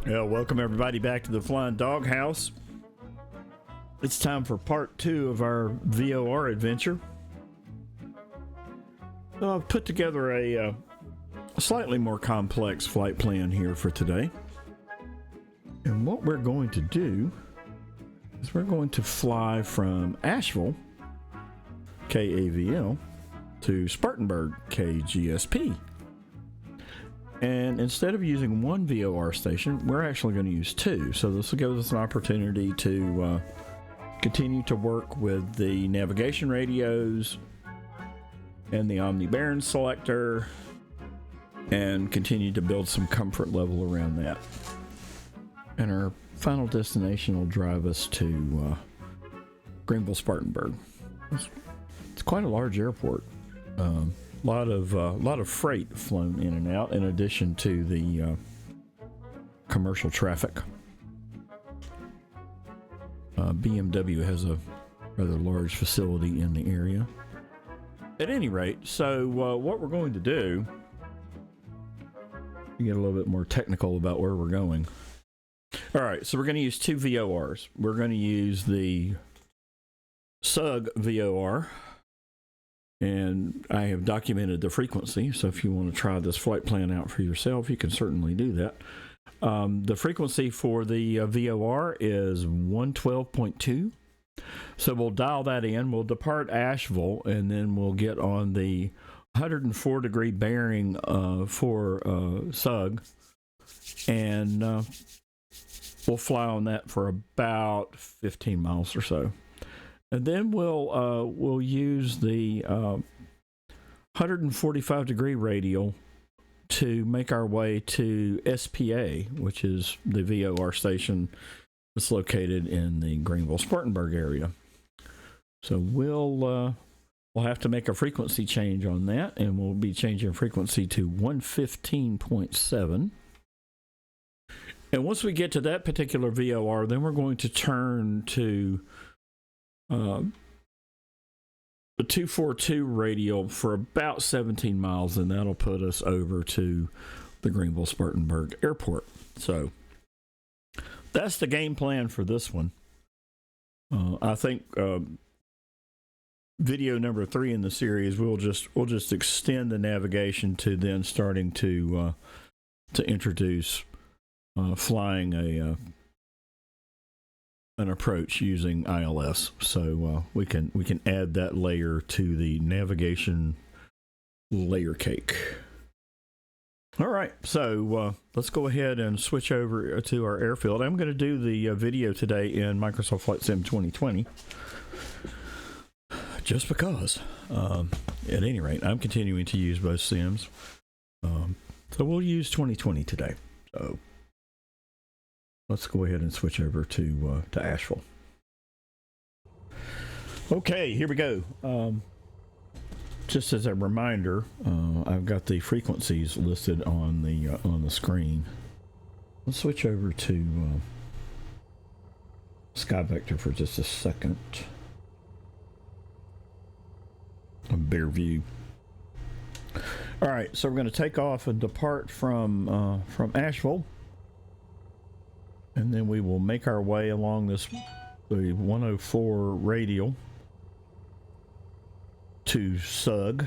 Well, welcome everybody back to the Flying Doghouse. It's time for part 2 of our VOR adventure. So I've put together a slightly more complex flight plan here for today. And what we're going to do is we're going to fly from Asheville, KAVL, to Spartanburg, KGSP. And instead of using one VOR station, we're actually going to use 2. So this will give us an opportunity to continue to work with the navigation radios and the Omni Baron selector and continue to build some comfort level around that. And our final destination will drive us to Greenville, Spartanburg. It's quite a large airport. Lot of freight flown in and out, in addition to the commercial traffic. BMW has a rather large facility in the area. At any rate, so what we're going to do, to get a little bit more technical about where we're going. All right, so we're going to use 2 VORs. We're going to use the SUG VOR. And I have documented the frequency, so if you want to try this flight plan out for yourself, you can certainly do that. The frequency for the VOR is 112.2. So we'll dial that in. We'll depart Asheville, and then we'll get on the 104 degree bearing for SUG, and we'll fly on that for about 15 miles or so. And then we'll use the 145 degree radial to make our way to SPA, which is the VOR station that's located in the Greenville Spartanburg area. So we'll have to make a frequency change on that, and we'll be changing frequency to 115.7. And once we get to that particular VOR, then we're going to turn to the 242 radial for about 17 miles, and that'll put us over to the Greenville Spartanburg Airport. So that's the game plan for this one. I think video number 3 in the series, we'll just extend the navigation to then starting to introduce flying an approach using ILS, so we can add that layer to the navigation layer cake. All right, so let's go ahead and switch over to our airfield. I'm going to do the video today in Microsoft Flight Sim 2020, just because. At any rate, I'm continuing to use both sims, so we'll use 2020 today. So let's go ahead and switch over to Asheville. Okay, here we go. Just as a reminder, I've got the frequencies listed on the screen. Let's switch over to Sky Vector for just a second. Bear view. All right, so we're going to take off and depart from Asheville. And then we will make our way along the 104 radial to SUG.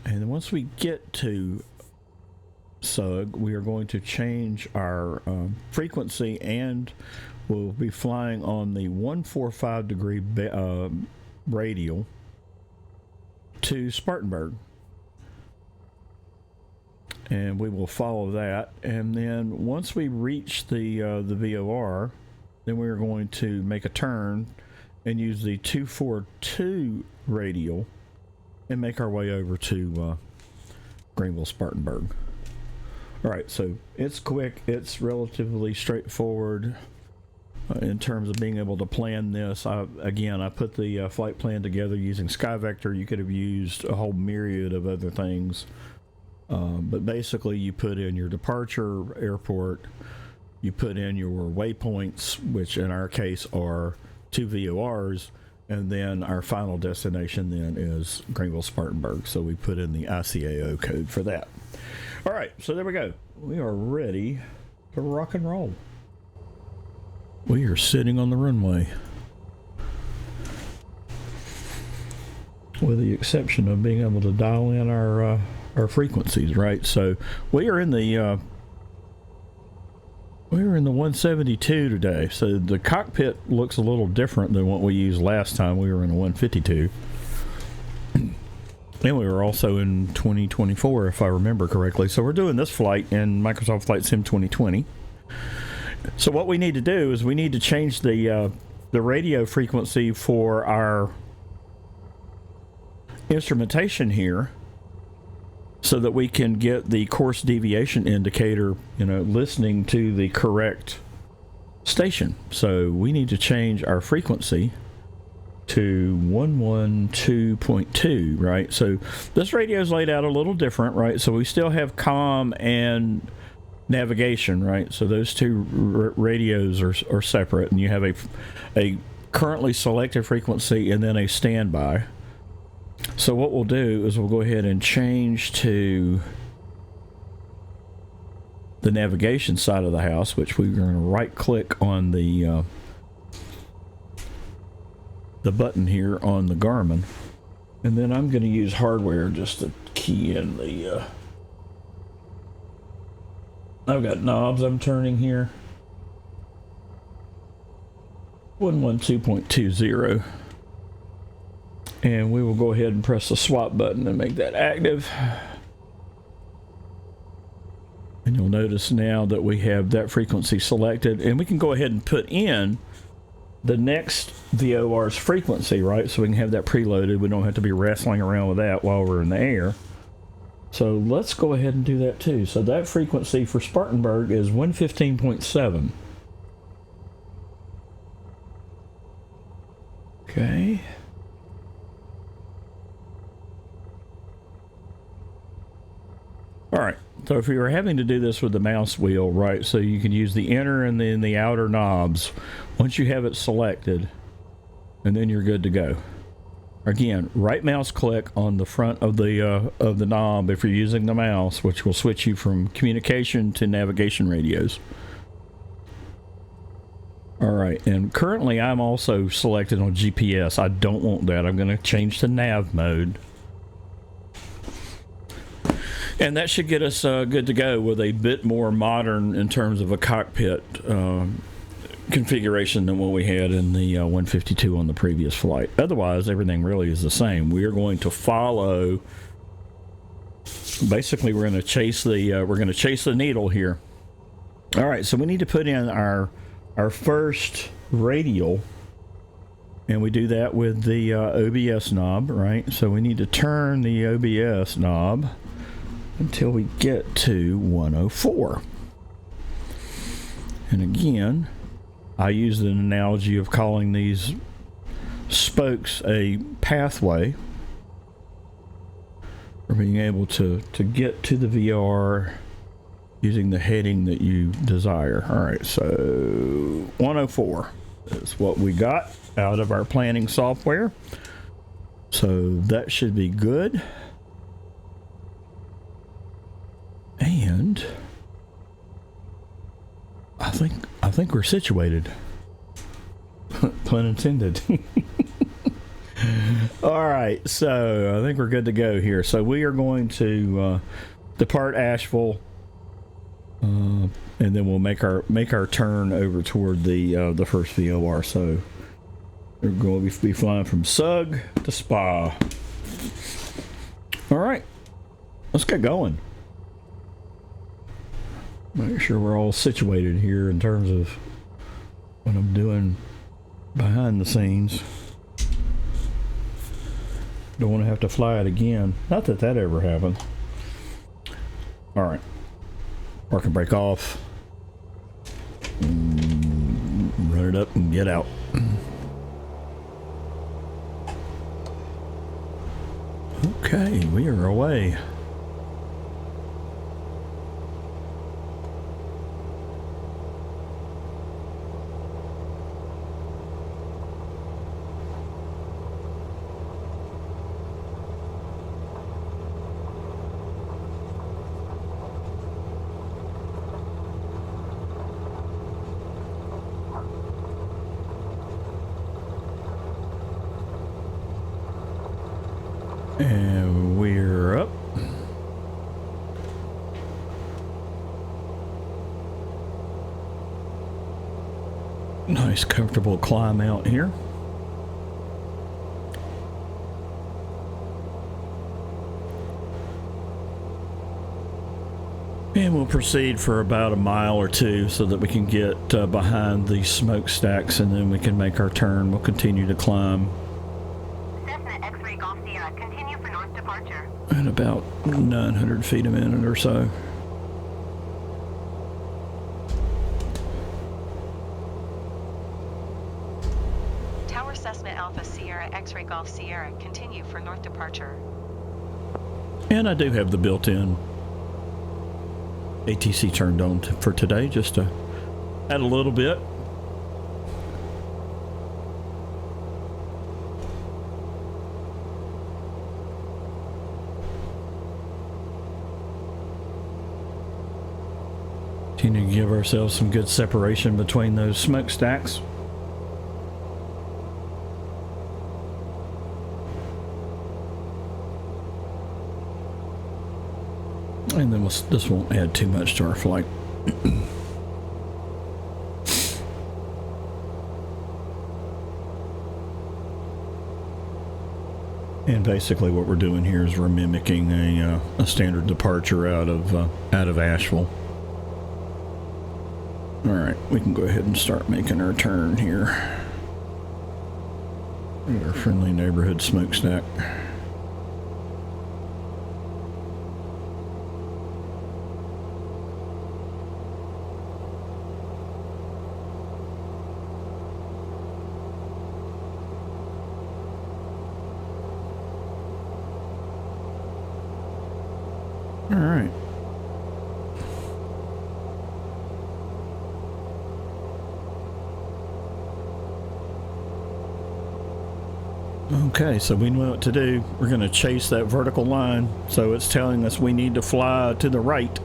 And then once we get to SUG, we are going to change our frequency, and we'll be flying on the 145 degree radial to Spartanburg. And we will follow that, and then once we reach the VOR, then we're going to make a turn and use the 242 radial and make our way over to Greenville Spartanburg. All right, so it's quick, it's relatively straightforward in terms of being able to plan this. I put the flight plan together using Sky Vector. You could have used a whole myriad of other things. But basically you put in your departure airport, you put in your waypoints, which in our case are 2 VORs, and then our final destination then is Greenville Spartanburg. So we put in the ICAO code for that. All right, so there we go. We are ready to rock and roll. We are sitting on the runway, with the exception of being able to dial in our frequencies, right? So we are in the 172 today. So the cockpit looks a little different than what we used last time. We were in a 152. And we were also in 2024, if I remember correctly. So we're doing this flight in Microsoft Flight Sim 2020. So what we need to do is we need to change the radio frequency for our instrumentation here, so that we can get the course deviation indicator, listening to the correct station. So we need to change our frequency to 112.2, right? So this radio is laid out a little different, right? So we still have comm and navigation, right? So those two radios are separate, and you have a currently selected frequency and then a standby. So what we'll do is we'll go ahead and change to the navigation side of the house, which we're going to right click on the button here on the Garmin, and then I'm going to use hardware just to key in the I've got knobs I'm turning here. 112.20, and we will go ahead and press the swap button and make that active. And you'll notice now that we have that frequency selected, and we can go ahead and put in the next VOR's frequency, right? So we can have that preloaded. We don't have to be wrestling around with that while we're in the air. So let's go ahead and do that too. So that frequency for Spartanburg is 115.7. Okay. All right. So if you were having to do this with the mouse wheel, right, so you can use the inner and then the outer knobs once you have it selected, and then you're good to go. Again, right mouse click on the front of the knob if you're using the mouse, which will switch you from communication to navigation radios. All right, and currently I'm also selected on GPS. I don't want that. I'm going to change to nav mode. And that should get us good to go with a bit more modern in terms of a cockpit configuration than what we had in the 152 on the previous flight. Otherwise, everything really is the same. We are going to follow. Basically, we're going to chase the needle here. All right, so we need to put in our first radial, and we do that with the OBS knob, right? So we need to turn the OBS knob until we get to 104. And again, I use an analogy of calling these spokes a pathway for being able to get to the VOR using the heading that you desire. All right, so 104 is what we got out of our planning software. So that should be good. And I think we're situated. Pun intended. All right, so I think we're good to go here. So we are going to depart Asheville, and then we'll make our turn over toward the first VOR. So we're going to be flying from Sug to Spa. All right, let's get going. Make sure we're all situated here in terms of what I'm doing behind the scenes. Don't want to have to fly it again. Not that ever happens. All right. Park and brake off. Run it up and get out. Okay, we are away. And we're up. Nice comfortable climb out here. And we'll proceed for about a mile or two so that we can get behind the smokestacks, and then we can make our turn. We'll continue to climb. Cessna X-ray Golf Sierra, continue for north departure. At about 900 feet a minute or so. Tower Cessna Alpha Sierra X-ray Golf Sierra, continue for north departure. And I do have the built-in ATC turned on for today, just to add a little bit. Continue to give ourselves some good separation between those smokestacks. And then this won't add too much to our flight. And basically what we're doing here is we're mimicking a standard departure out of Asheville. All right, we can go ahead and start making our turn here. Our friendly neighborhood smokestack. All right. Okay, so we know what to do. We're going to chase that vertical line. So it's telling us we need to fly to the right.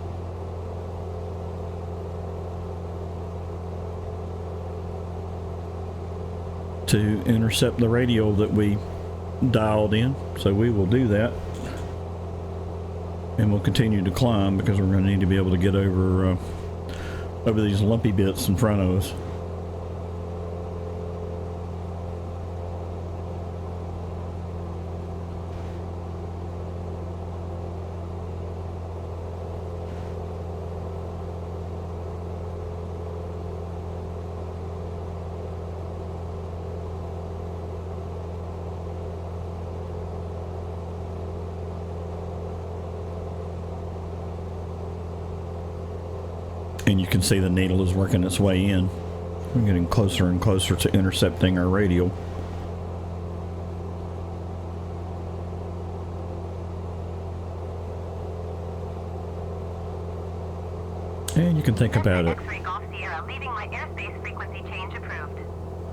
To intercept the radial that we dialed in. So we will do that. And we'll continue to climb because we're going to need to be able to get over these lumpy bits in front of us. And you can see the needle is working its way in. We're getting closer and closer to intercepting our radial. And you can think about it.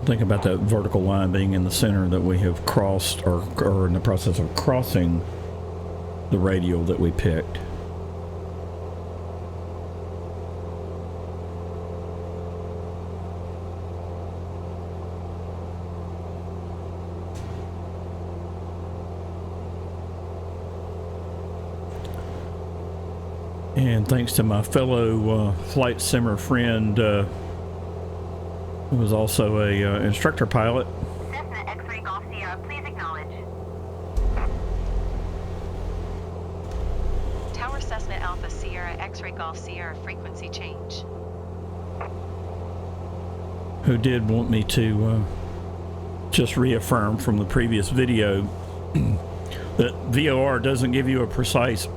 Think about that vertical line being in the center that we have crossed or in the process of crossing the radial that we picked. And thanks to my fellow flight simmer friend, who was also a instructor pilot. Cessna X-ray Golf Sierra, please acknowledge. Tower Cessna Alpha Sierra X-ray Golf Sierra, frequency change. Who did want me to just reaffirm from the previous video that VOR doesn't give you a precise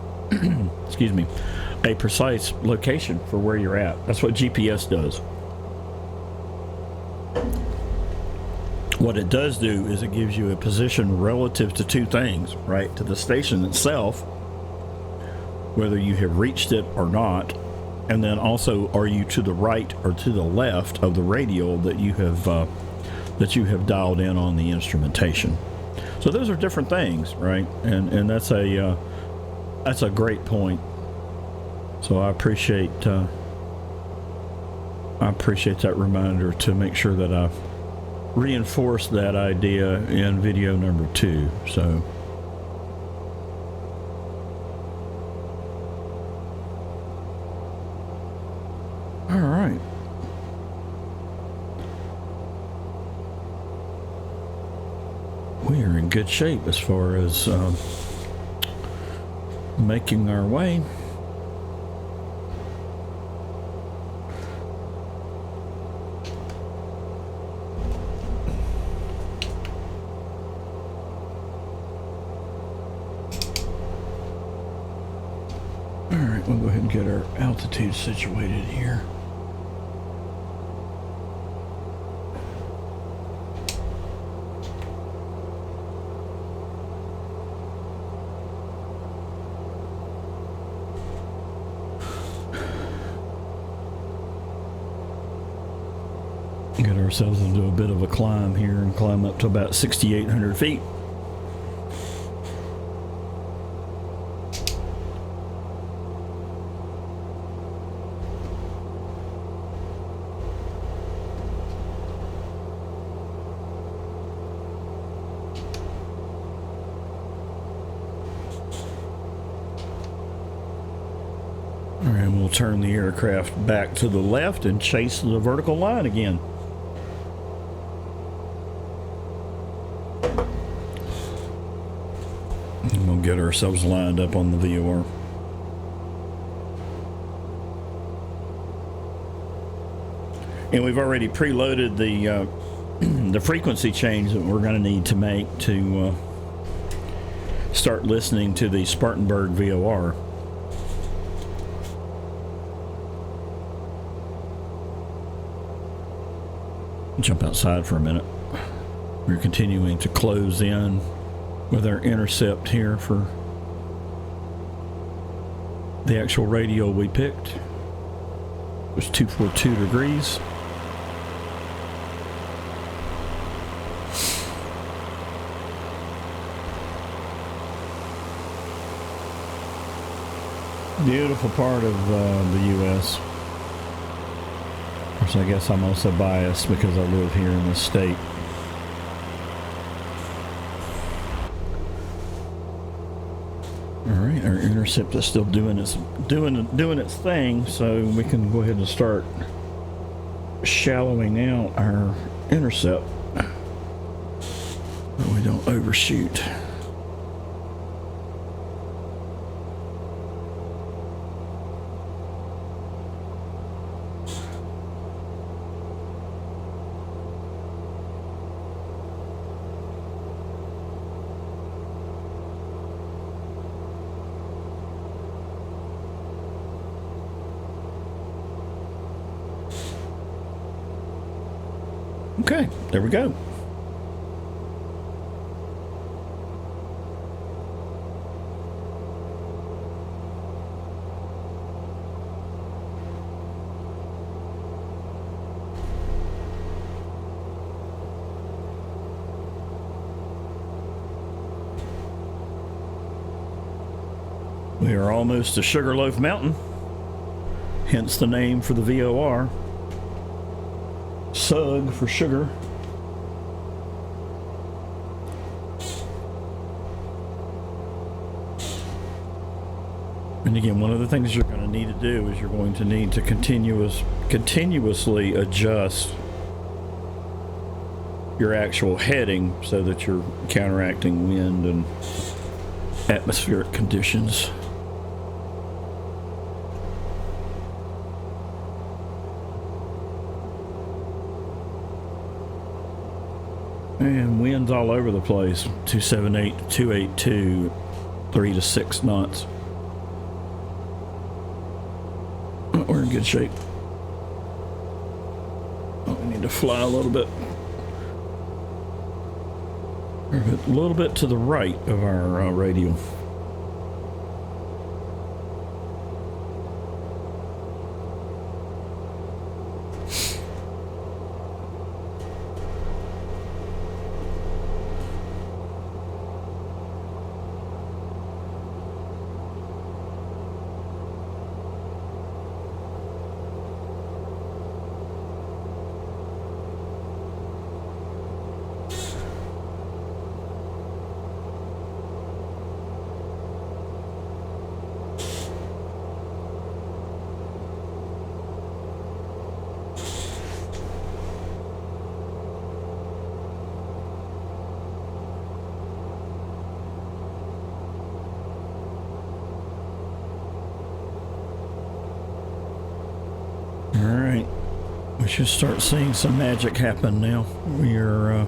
excuse me, a precise location for where you're at. That's what GPS does. What it does do is it gives you a position relative to two things, right? To the station itself, whether you have reached it or not, and then also are you to the right or to the left of the radial that you have dialed in on the instrumentation. So those are different things, right? And that's a great point. So I appreciate that reminder to make sure that I reinforce that idea in video number 2. So All right. We are in good shape as far as making our way. All right, we'll go ahead and get our altitude situated here. Get ourselves into a bit of a climb here and climb up to about 6,800 feet. And we'll turn the aircraft back to the left and chase the vertical line again. And we'll get ourselves lined up on the VOR. And we've already preloaded the frequency change that we're going to need to make to start listening to the Spartanburg VOR. Jump outside for a minute. We're continuing to close in with our intercept here for the actual radial we picked. It was 242 degrees. Beautiful part of the U.S. Of course, I guess I'm also biased because I live here in this state. All right, our intercept is still doing its thing, so we can go ahead and start shallowing out our intercept so we don't overshoot. Okay, there we go. We are almost to Sugarloaf Mountain, hence the name for the VOR. SUG for sugar. And again, one of the things you're going to need to do is you're going to need to continuously adjust your actual heading so that you're counteracting wind and atmospheric conditions. And winds all over the place. 278, 282, 3 to 6 knots. Oh, we're in good shape. Oh, we need to fly a little bit. We're a little bit to the right of our radial. All right, we should start seeing some magic happen now. We are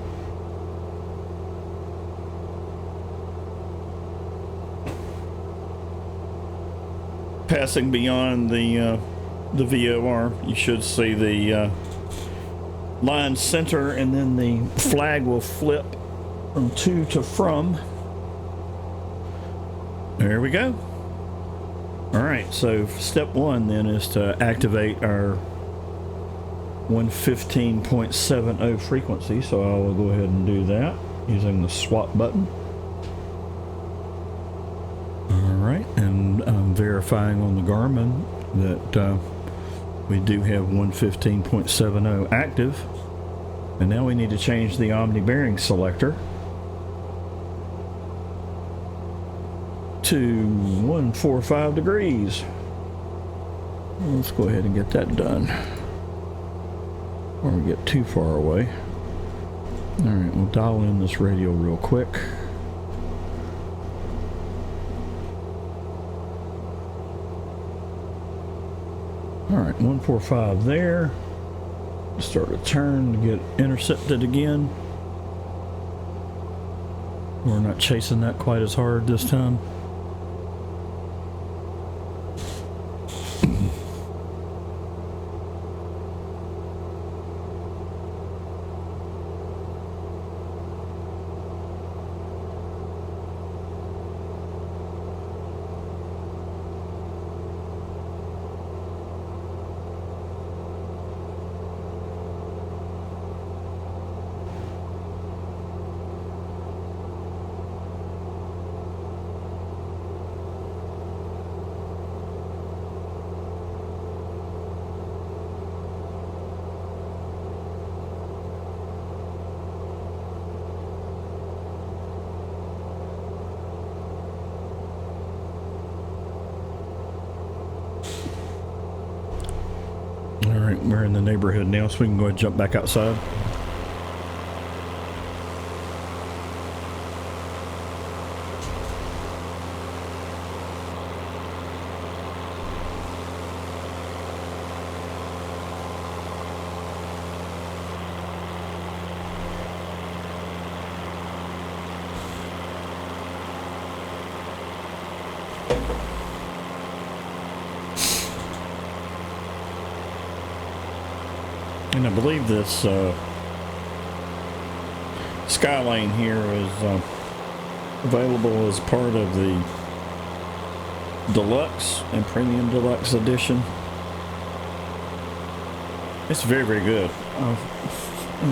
passing beyond the VOR. You should see the line center, and then the flag will flip from to from. There we go. All right, so step one then is to activate our 115.70 frequency. So I will go ahead and do that using the swap button. All right, and I'm verifying on the Garmin that we do have 115.70 active. And now we need to change the Omni bearing selector to 145 degrees. Let's go ahead and get that done before we get too far away. All right, we'll dial in this radial real quick. All right, 145 there. Start a turn to get intercepted again. We're not chasing that quite as hard this time. Alright, we're in the neighborhood now, so we can go ahead and jump back outside. And I believe this Skylane here is available as part of the Deluxe and Premium Deluxe edition. It's very, very good. I've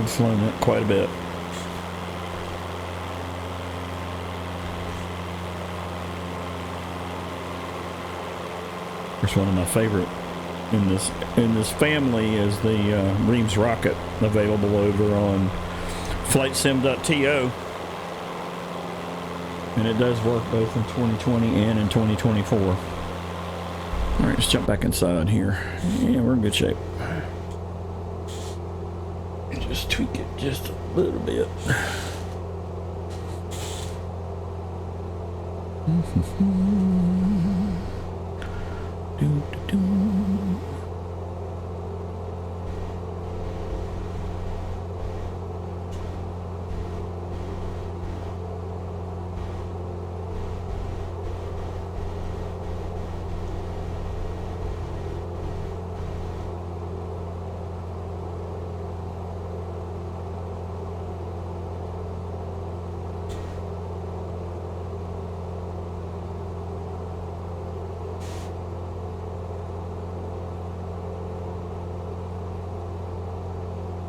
flown it quite a bit. It's one of my favorite in this family is the Reams rocket, available over on flightsim.to, and it does work both in 2020 and in 2024. All right, let's jump back inside here. Yeah, we're in good shape. Just tweak it just a little bit.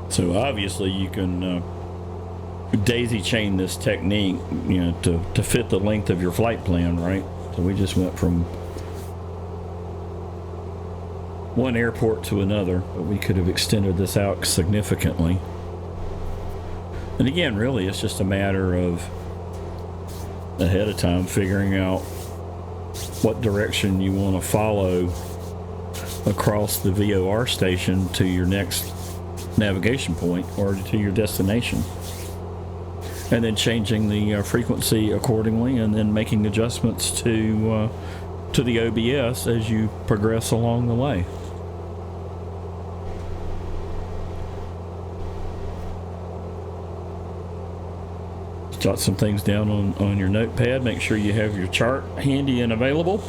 So obviously you can daisy chain this technique, you know, to fit the length of your flight plan, right? So we just went from one airport to another, but we could have extended this out significantly. And again, really, it's just a matter of ahead of time figuring out what direction you want to follow across the VOR station to your next navigation point or to your destination, and then changing the frequency accordingly, and then making adjustments to the OBS as you progress along the way. Jot some things down on your notepad. Make sure you have your chart handy and available.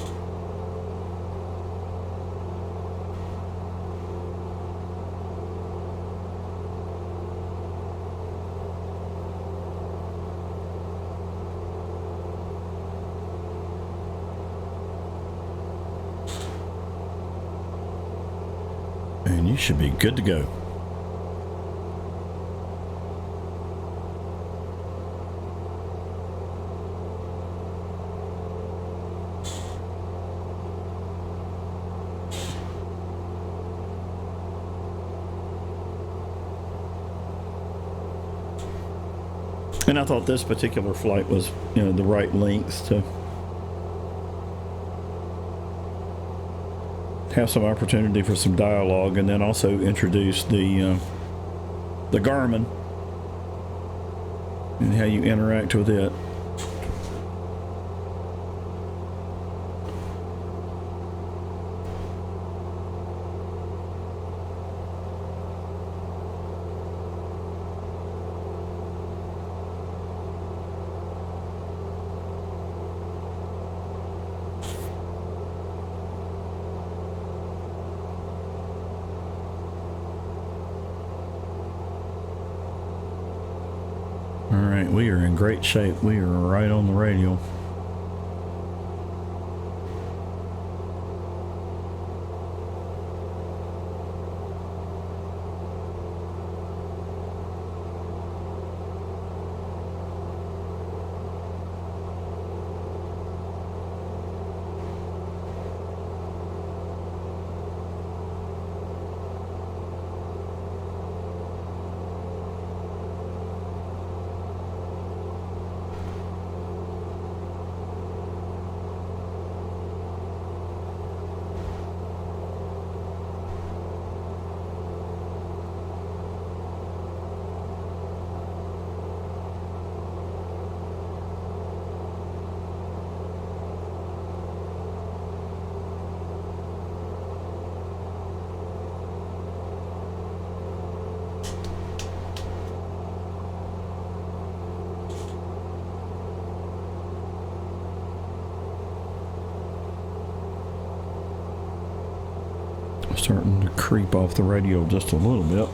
And you should be good to go. And I thought this particular flight was, the right length to have some opportunity for some dialogue, and then also introduce the Garmin and how you interact with it. All right, we are in great shape. We are right on the radial. Starting to creep off the radial just a little bit.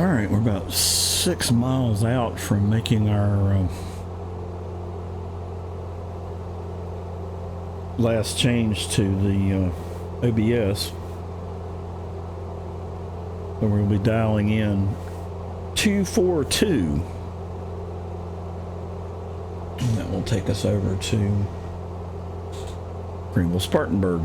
All right, we're about 6 miles out from making our last change to the OBS. So we'll be dialing in 242. And that will take us over to Greenville, Spartanburg.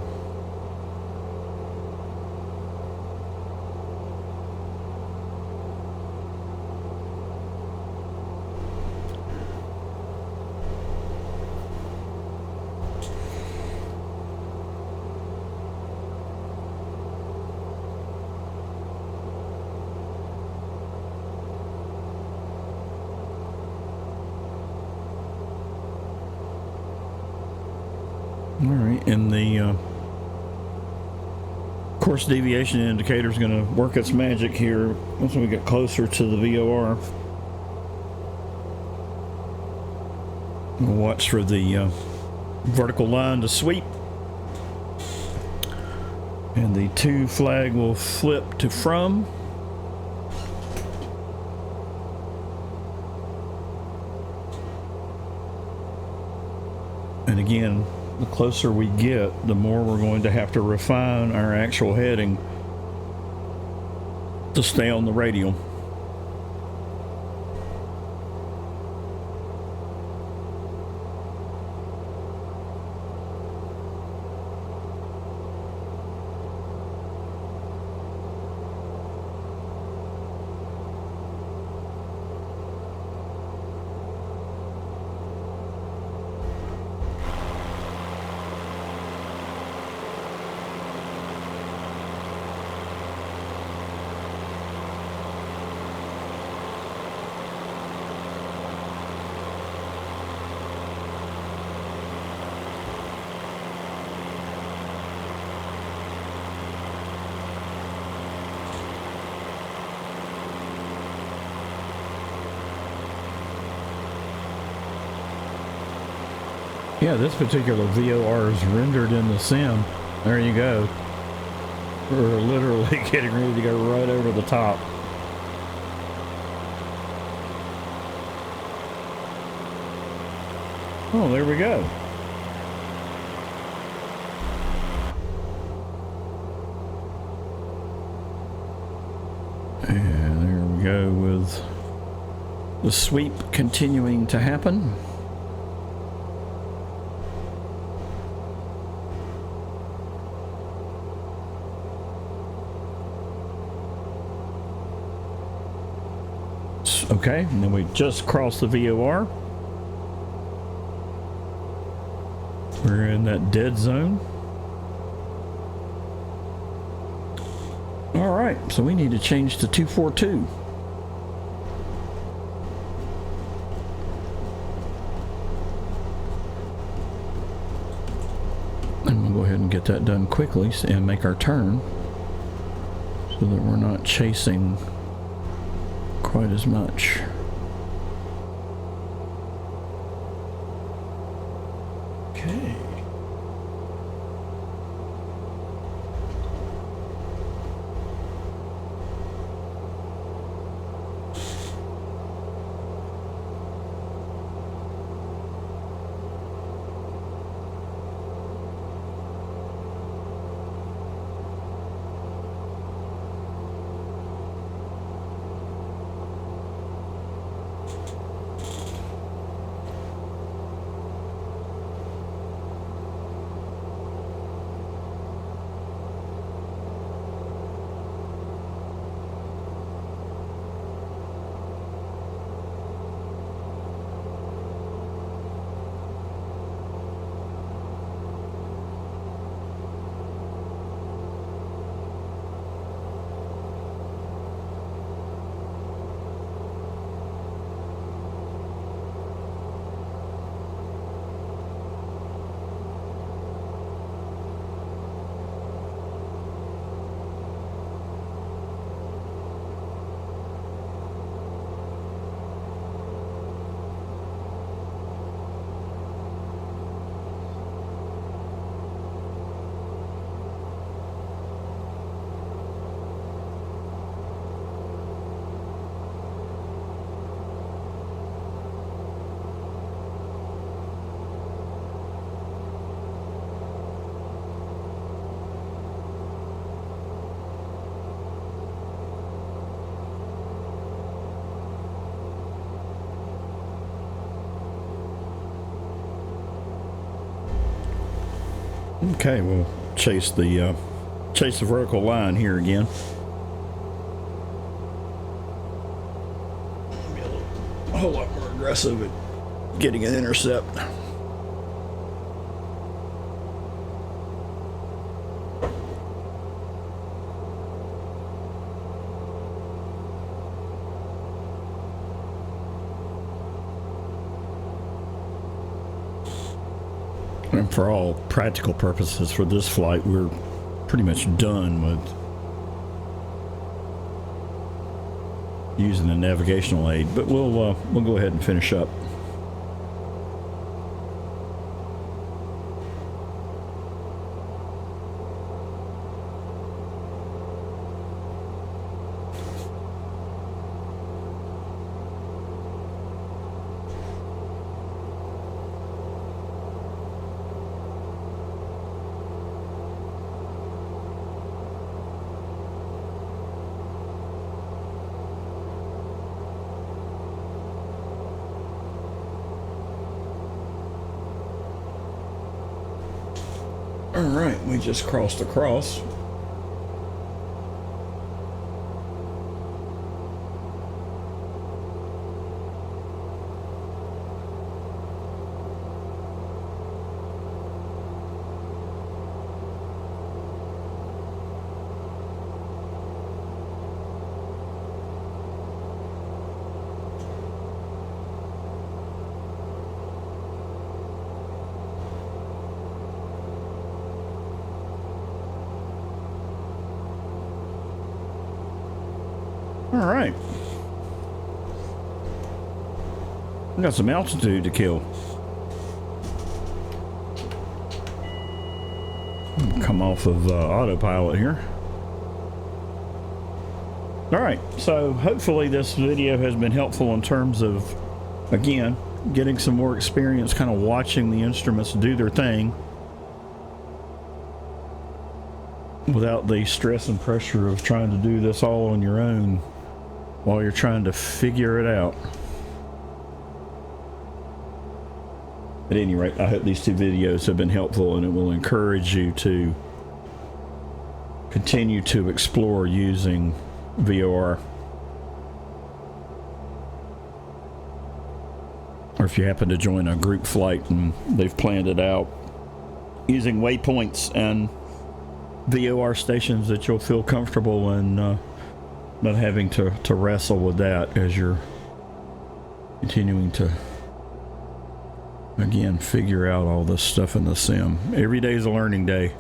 All right, and the course deviation indicator is going to work its magic here once we get closer to the VOR. We'll watch for the vertical line to sweep, and the to flag will flip to from. And again, the closer we get, the more we're going to have to refine our actual heading to stay on the radial. Yeah, this particular VOR is rendered in the sim. There you go. We're literally getting ready to go right over the top. Oh, there we go. And there we go with the sweep continuing to happen. Okay, and then we just crossed the VOR. We're in that dead zone. All right, so we need to change to 242. And we'll go ahead and get that done quickly and make our turn so that we're not chasing quite as much. Okay. Okay, we'll chase the vertical line here again. Be a whole lot more aggressive at getting an intercept. And for all practical purposes for this flight, we're pretty much done with using the navigational aid, but we'll go ahead and finish up. All right, we just crossed across. All right. We got some altitude to kill. Come off of autopilot here. All right, so hopefully this video has been helpful in terms of, again, getting some more experience kind of watching the instruments do their thing without the stress and pressure of trying to do this all on your own while you're trying to figure it out. At any rate, I hope these two videos have been helpful and it will encourage you to continue to explore using VOR. Or if you happen to join a group flight and they've planned it out using waypoints and VOR stations that you'll feel comfortable in, not having to wrestle with that as you're continuing to, again, figure out all this stuff in the sim. Every day is a learning day.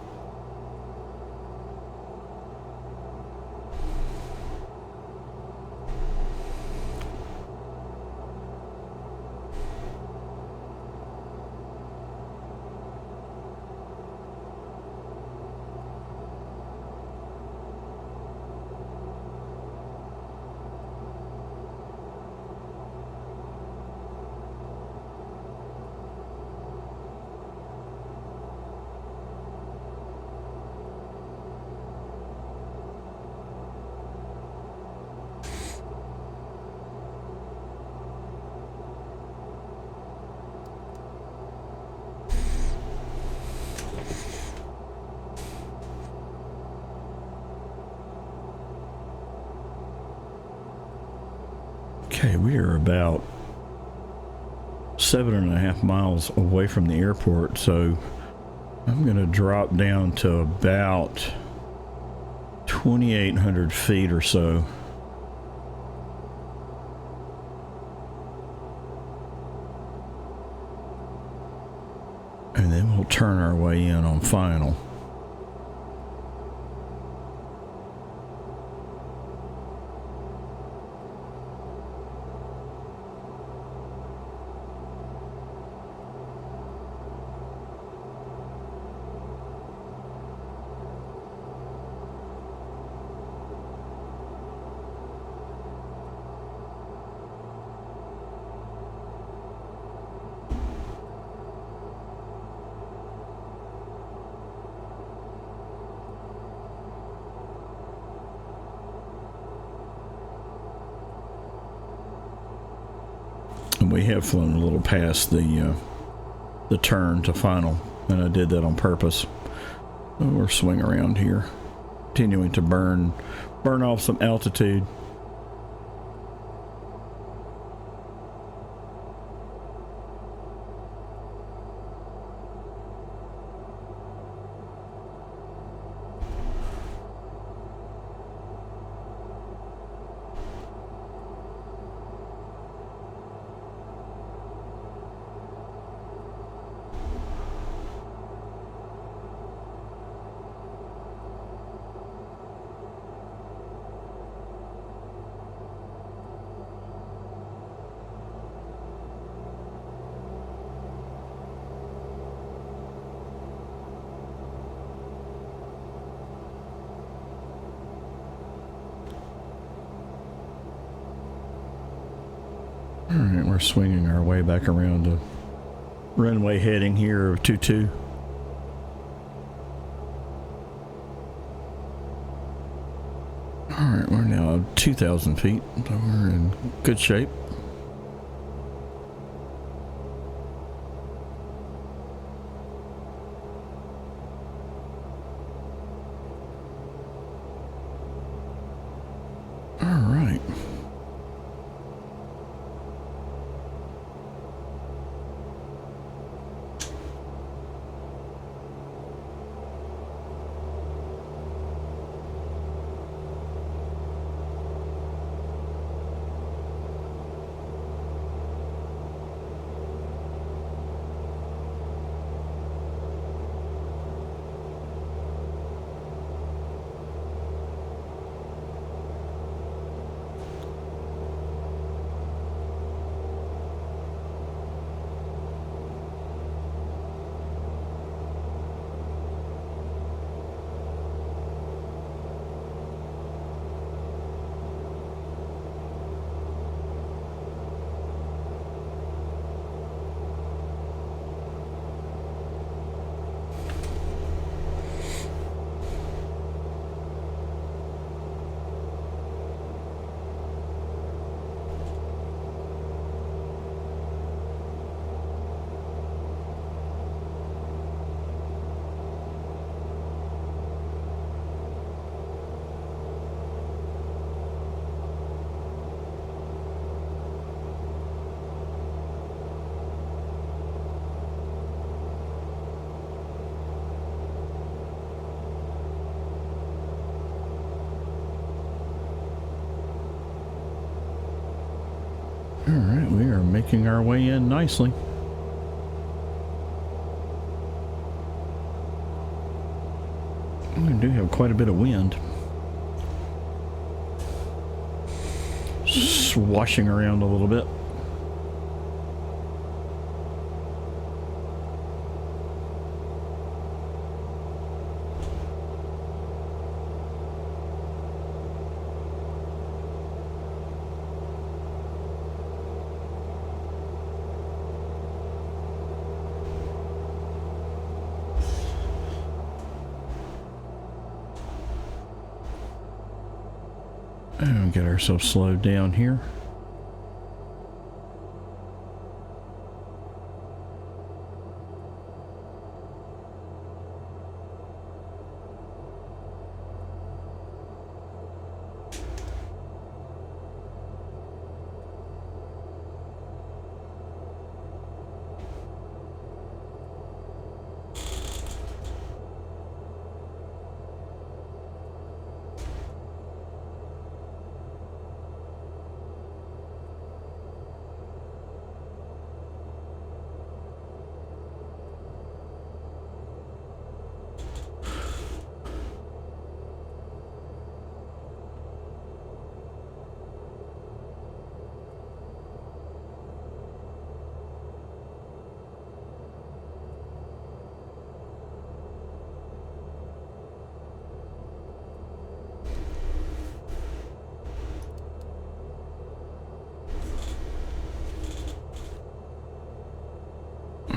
Okay, we are about 7.5 miles away from the airport, so I'm going to drop down to about 2,800 feet or so. And then we'll turn our way in on final. And we have flown a little past the turn to final, and I did that on purpose. Or swing around here, continuing to burn off some altitude. All right, we're swinging our way back around to runway heading here of 22. All right, we're now 2,000 feet, so we're in good shape. All right. All right, we are making our way in nicely. We do have quite a bit of wind. Swashing around a little bit. And get ourselves slowed down here.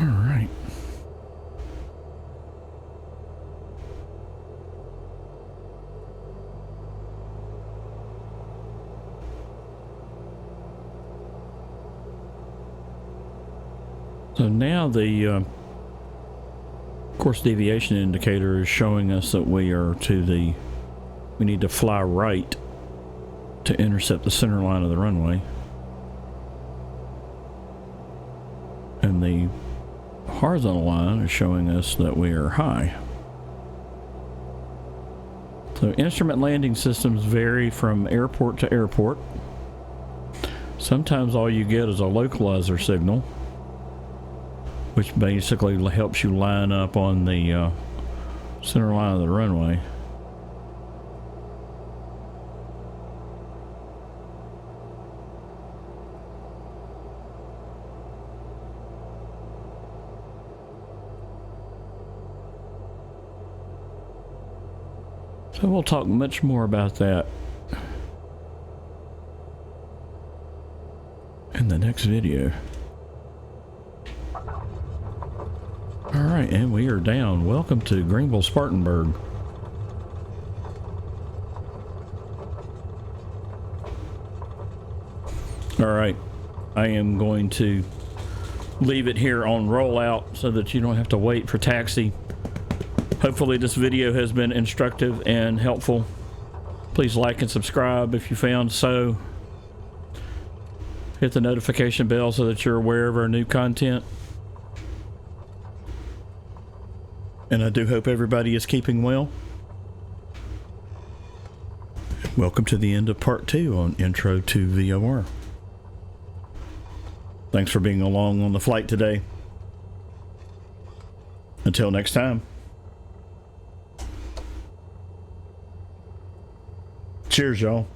All right. So now the Course deviation indicator is showing us that we need to fly right to intercept the center line of the runway. And the horizontal line is showing us that we are high. So instrument landing systems vary from airport to airport. Sometimes all you get is a localizer signal, which basically helps you line up on the center line of the runway. So we'll talk much more about that in the next video. Alright, and we are down. Welcome to Greenville, Spartanburg. Alright, I am going to leave it here on rollout so that you don't have to wait for taxi. Hopefully this video has been instructive and helpful. Please like and subscribe if you found so. Hit the notification bell so that you're aware of our new content. And I do hope everybody is keeping well. Welcome to the end of part 2 on Intro to VOR. Thanks for being along on the flight today. Until next time. Cheers, y'all.